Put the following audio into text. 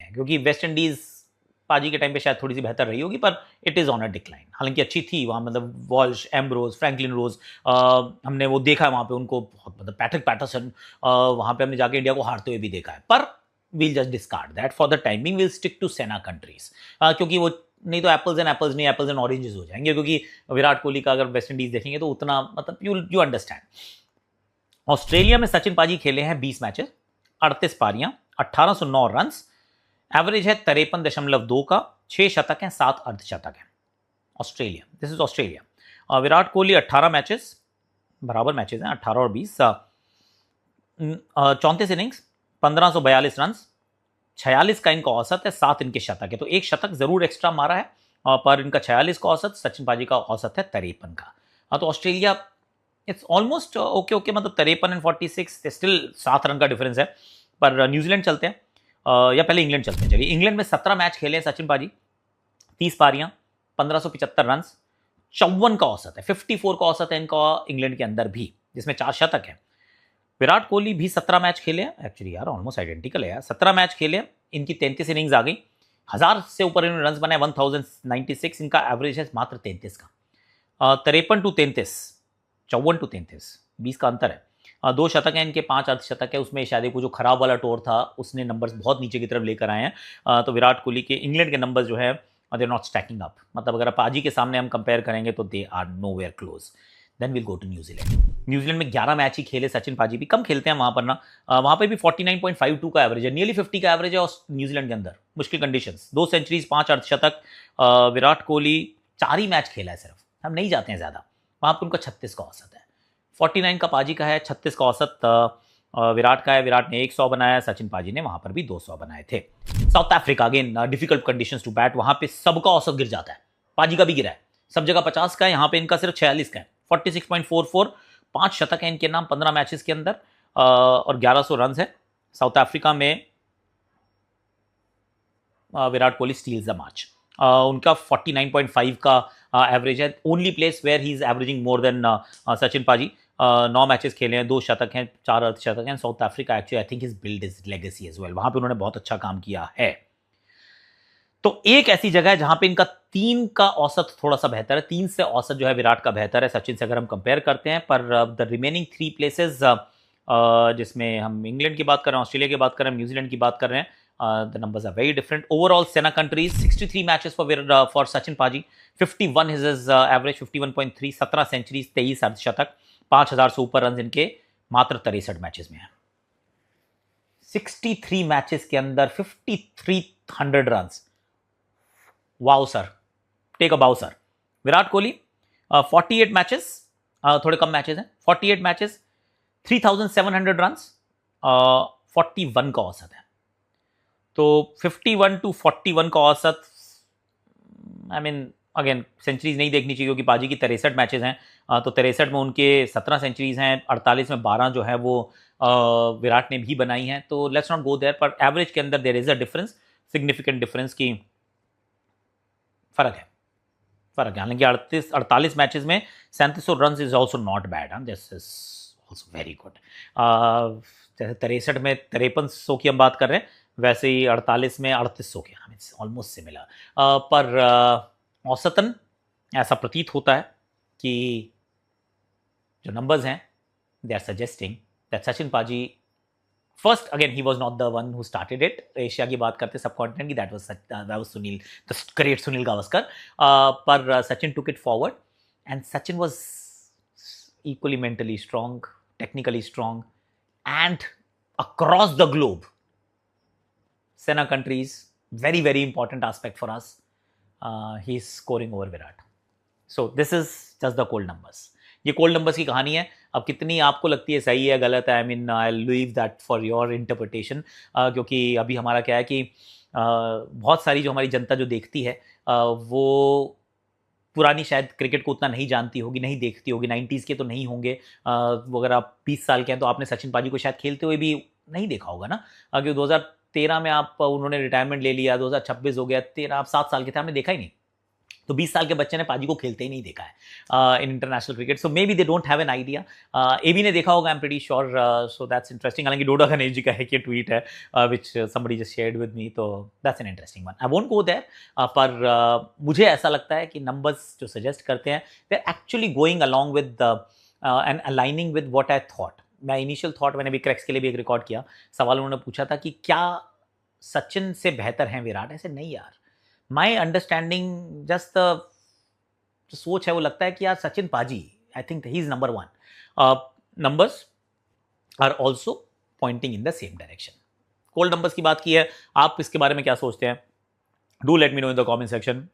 हैं, क्योंकि West Indies पाजी के टाइम पे शायद थोड़ी सी बेहतर रही होगी, पर it is on a decline. हालांकि अच्छी थी वहाँ, मतलब वॉल्श, एम्ब्रोज, फ्रैंकलिन रोज, हमने वो देखा है वहाँ पे उनको, बहुत मतलब पैट्रिक पैटरसन, वहाँ पे हमने जाके इंडिया को हारते हुए भी देखा है। पर we'll just discard that for the timing, we'll stick to SENA countries, क्योंकि वो नहीं तो एप्पल्स एंड एप्पल्स नहीं, एप्पल्स एंड ऑरेंजेस हो जाएंगे, क्योंकि विराट कोहली का अगर वेस्ट इंडीज देखेंगे तो उतना मतलब यू अंडरस्टैंड। ऑस्ट्रेलिया में सचिन पाजी खेले हैं 20 मैचेस, 38 पारियां, 1809 रन, एवरेज है 53.2 का, 6 शतक हैं, 7 अर्धशतक हैं। Australia, this is Australia. Virat Kohli 18 matches, बराबर मैचेस हैं 18 और 20, 34 इनिंग्स, 1542 रन, 46 का इनका औसत है, 7 इनके शतक है। तो एक शतक जरूर एक्स्ट्रा मारा है, पर इनका 46 का औसत, सचिन पाजी का औसत है 53 का। तो ऑस्ट्रेलिया इट्स ऑलमोस्ट ओके, मतलब 53 एंड 46 स्टिल 7 रन का डिफरेंस है। पर न्यूजीलैंड चलते हैं, या पहले इंग्लैंड चलते हैं। चलिए, इंग्लैंड में 17 मैच खेले हैं सचिन पाजी, 30 पारियां, 1575 रन, 54 का औसत है, 54 का औसत है इनका इंग्लैंड के अंदर भी, जिसमें 4 शतक है। विराट कोहली भी 17 मैच खेले हैं, एक्चुअली यार ऑलमोस्ट आइडेंटिकल है यार, 17 मैच खेले, इनकी 33 इनिंग्स आ गई, 1000 से ऊपर इन्होंने रन बनाए, 1096, इनका एवरेज है मात्र 33 का। 53 टू 33, 54 टू 33, 20 का अंतर है। 2 शतक हैं इनके, 5 अर्धशतक है, उसमें शायद वो जो खराब वाला टोर था उसने नंबर्स बहुत नीचे की तरफ लेकर आए हैं। तो विराट कोहली के इंग्लैंड के नंबर्स जो है they are not stacking up, मतलब अगर पाजी के सामने हम कंपेयर करेंगे तो they are nowhere close. Then will go to New Zealand. New Zealand में 11 मैच ही खेले सचिन पाजी भी, कम खेलते हैं वहां पर ना, वहां पे भी 49.52 का एवरेज है, नियरली 50 का एवरेज है। और न्यूजीलैंड के अंदर मुश्किल कंडीशंस, 2 सेंचुरीज, 5 अर्धशतक। विराट कोहली 4 ही मैच खेला है सिर्फ, हम नहीं जाते हैं ज्यादा, वहां पर उनका 36 का औसत है, 49 का पाजी का है, 36 का औसत विराट का है। विराट ने 100 बनाया, सचिन पाजी ने वहां पर भी 200 बनाए थे। South Africa, again difficult conditions to bat, वहां पे सबका औसत गिर जाता है, पाजी का भी गिरा है, सब जगह 50 का है, यहाँ पे इनका सिर्फ 46 का है, 46.44, 5 शतक है इनके नाम 15 मैचेस के अंदर, और 1100 रन है। साउथ अफ्रीका में Virat Kohli steals the match, उनका 49.5 का एवरेज है, only place where he is averaging more than Sachin पाजी। 9 मैचेस खेले हैं, 2 शतक हैं, 4 अर्धशतक हैं। South Africa actually I think is build is legacy as well, वहां पे उन्होंने बहुत अच्छा काम किया है। तो एक ऐसी जगह है जहां पे इनका 3 का औसत थोड़ा सा बेहतर है, 3 से औसत जो है विराट का बेहतर है सचिन से अगर हम कंपेयर करते हैं। पर द रिमेनिंग 3 प्लेसेस, जिसमें हम इंग्लैंड की बात कर रहे हैं, ऑस्ट्रेलिया की बात कर रहे हैं, न्यूजीलैंड की बात कर रहे हैं, the numbers are very different. Overall SENA countries 63 matches for Sachin पाजी, 51 इज हिज एवरेज, 51.3, 17 सेंचुरीज, 23 अर्धशतक, 5000 से ऊपर रन इनके मात्र 63 मैचेस में है। 63 मैचेस के अंदर 5300 run, wow sir, take a bow sir. Virat Kohli 48 matches, थोड़े कम मैचेस हैं, 48 मैचेस, 3700 रन, 41 का औसत है। तो 51 टू 41 का औसत, आई मीन अगेन सेंचुरीज नहीं देखनी चाहिए, क्योंकि पाजी की 63 मैचेस हैं, तो 63 में उनके 17 सेंचुरीज हैं, 48 में 12 जो है वो विराट ने भी बनाई हैं। तो लेट्स नॉट गो देयर, पर एवरेज के अंदर there is a difference, significant difference की फर्क है। हालांकि 48 मैचेस में 3700 run is also not bad, this is also very good. जैसे 63 में 5300 की हम बात कर रहे हैं, वैसे ही 48 में 3800 के, ऑलमोस्ट सिमिलर। पर औसतन ऐसा प्रतीत होता है कि जो नंबर्स हैं they are suggesting that Sachin paaji, first again he was not the one who started it, Asia की बात करते सब कॉन्टिनेंट की, that was Sunil, the great Sunil Gavaskar, पर Sachin took it forward and Sachin was equally mentally strong, technically strong, and across the globe SENA countries, very very important aspect for us, he's scoring over Virat. So this is just the cold numbers. ये cold numbers की कहानी है। अब कितनी आपको लगती है सही है गलत है, I mean I leave that for your interpretation, क्योंकि अभी हमारा क्या है कि बहुत सारी जो हमारी जनता जो देखती है वो पुरानी शायद क्रिकेट को उतना नहीं जानती होगी, नहीं देखती होगी, 90s के तो नहीं होंगे, अगर आप 20 साल के हैं तो आपने सचिन पाजी को शायद खेलते हुए भी नहीं देखा होगा ना, क्योंकि 2013 में आप उन्होंने रिटायरमेंट ले लिया, 2026 हो गया, 13 आप 7 साल के थे, आपने देखा ही नहीं। तो 20 साल के बच्चे ने पाजी को खेलते ही नहीं देखा है in international cricket, so maybe they don't have an idea. AB ने देखा होगा, I am pretty sure, so that's interesting. हालांकि डोडा गणेश जी का है कि ट्वीट है which somebody just shared with me, तो that's an interesting one. I won't go there, पर मुझे ऐसा लगता है कि नंबर्स जो सजेस्ट करते हैं they are actually going along with and aligning with what I thought. मैं इनिशियल थॉट, मैंने भी क्रैक्स के लिए भी एक रिकॉर्ड किया, सवाल उन्होंने पूछा था कि क्या सचिन से बेहतर हैं विराट? ऐसे नहीं यार, माई अंडरस्टैंडिंग जस्ट जो सोच है वो लगता है कि यार Sachin paaji, I think he is number one. Numbers are also pointing in the same direction. Cold numbers की बात की है, आप इसके बारे में क्या सोचते हैं? Do let me know in the comment section.